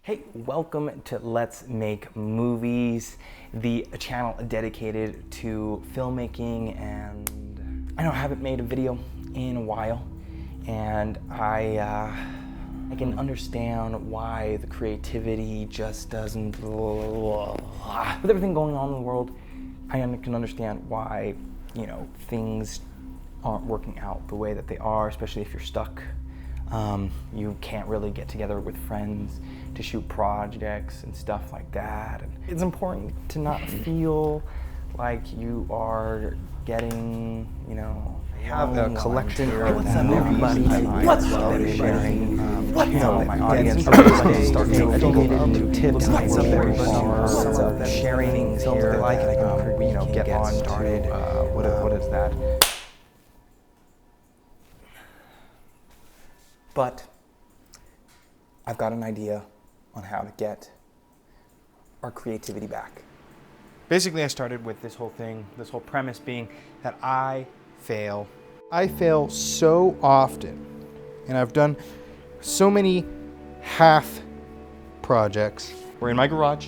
Hey, welcome to Let's Make Movies, the channel dedicated to filmmaking, and I know I haven't made a video in a while, and I can understand why the creativity just doesn't, with everything going on in the world, I can understand why, things aren't working out the way that they are, especially if you're stuck. You can't really get together with friends to shoot projects and stuff like that. And it's important to not feel like you are getting, I have a collection of what's up, everybody? What's up, everybody? My audience really start getting educated into tips. What's up, everybody? Sharing films that they like, and I can, get on started. What is that? But I've got an idea on how to get our creativity back. Basically, I started with this whole premise being that I fail. I fail so often, and I've done so many half projects. We're in my garage.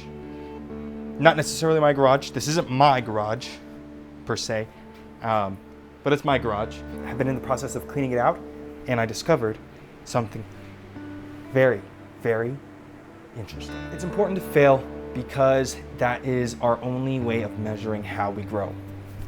Not necessarily my garage. This isn't my garage, per se, but it's my garage. I've been in the process of cleaning it out, and I discovered something very, very interesting. It's important to fail because that is our only way of measuring how we grow,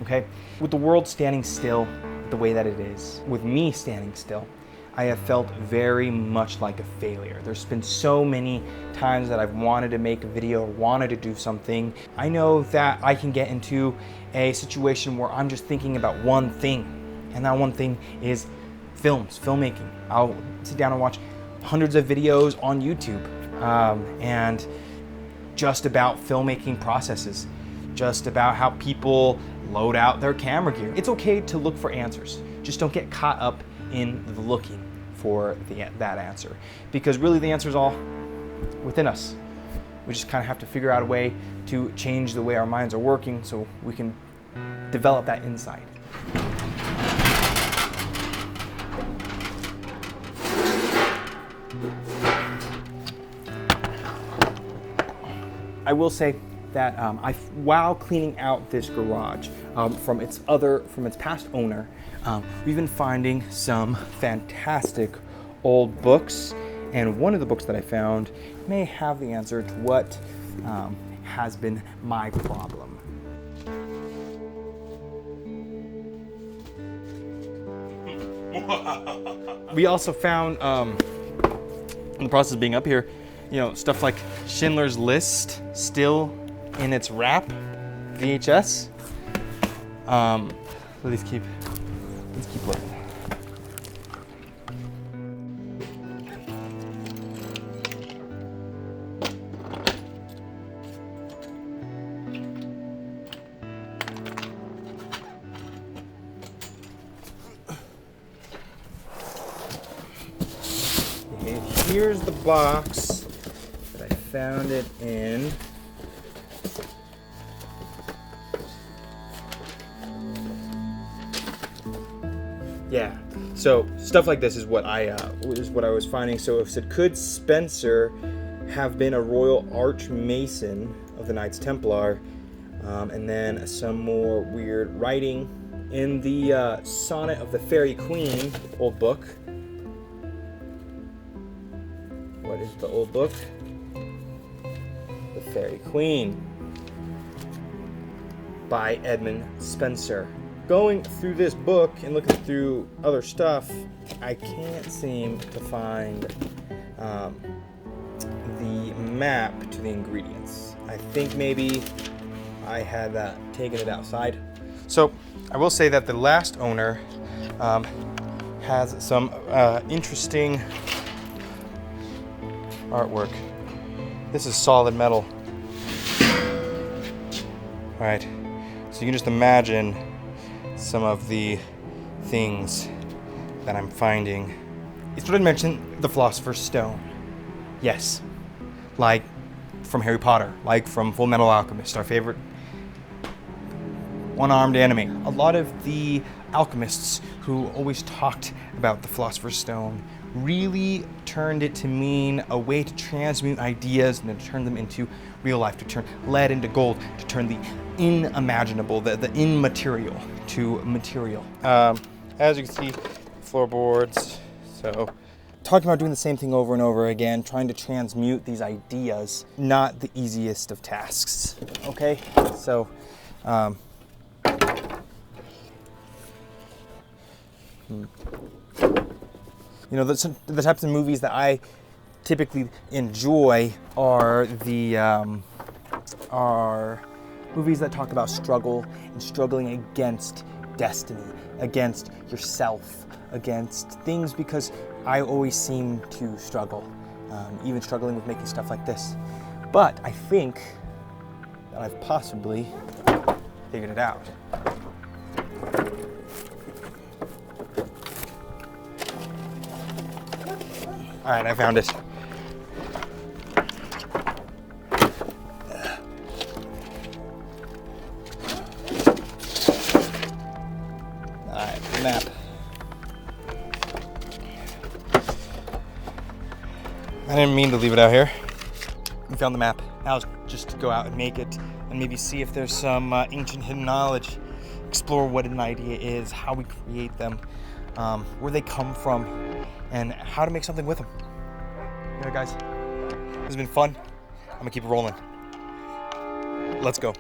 okay? With the world standing still the way that it is, with me standing still, I have felt very much like a failure. There's been so many times that I've wanted to make a video, wanted to do something. I know that I can get into a situation where I'm just thinking about one thing, and that one thing is filmmaking. I'll sit down and watch hundreds of videos on YouTube and just about filmmaking processes, just about how people load out their camera gear. It's okay to look for answers. Just don't get caught up in the looking for that answer, because really the answer is all within us. We just kind of have to figure out a way to change the way our minds are working so we can develop that insight. I will say that while cleaning out this garage from its past owner, we've been finding some fantastic old books, and one of the books that I found may have the answer to what has been my problem. We also found, in the process of being up here, stuff like Schindler's List still in its wrap, VHS. Let's keep looking. Here's the box that I found it in. Yeah, so stuff like this is what I was finding. So it said, could Spencer have been a Royal Archmason of the Knights Templar? And then some more weird writing in the Sonnet of the Fairy Queen, old book. What is the old book? The Fairy Queen by Edmund Spenser. Going through this book and looking through other stuff, I can't seem to find the map to the ingredients. I think maybe I had taken it outside. So I will say that the last owner has some interesting artwork. This is solid metal. All right, so you can just imagine some of the things that I'm finding. It's what I mentioned, the Philosopher's Stone. Yes, like from Harry Potter, like from Full Metal Alchemist, our favorite one-armed enemy. A lot of the alchemists who always talked about the Philosopher's Stone really turned it to mean a way to transmute ideas and to turn them into real life, to turn lead into gold, to turn the unimaginable, the immaterial to material. As you can see, floorboards. So talking about doing the same thing over and over again, trying to transmute these ideas, not the easiest of tasks, okay? So, you know, the types of movies that I typically enjoy are movies that talk about struggle and struggling against destiny, against yourself, against things, because I always seem to struggle, even struggling with making stuff like this. But I think that I've possibly figured it out. All right, I found it. All right, map. I didn't mean to leave it out here. We found the map. Now let's just go out and make it and maybe see if there's some ancient hidden knowledge, explore what an idea is, how we create them, where they come from, and how to make something with them. You know, guys, this has been fun. I'm gonna keep it rolling. Let's go.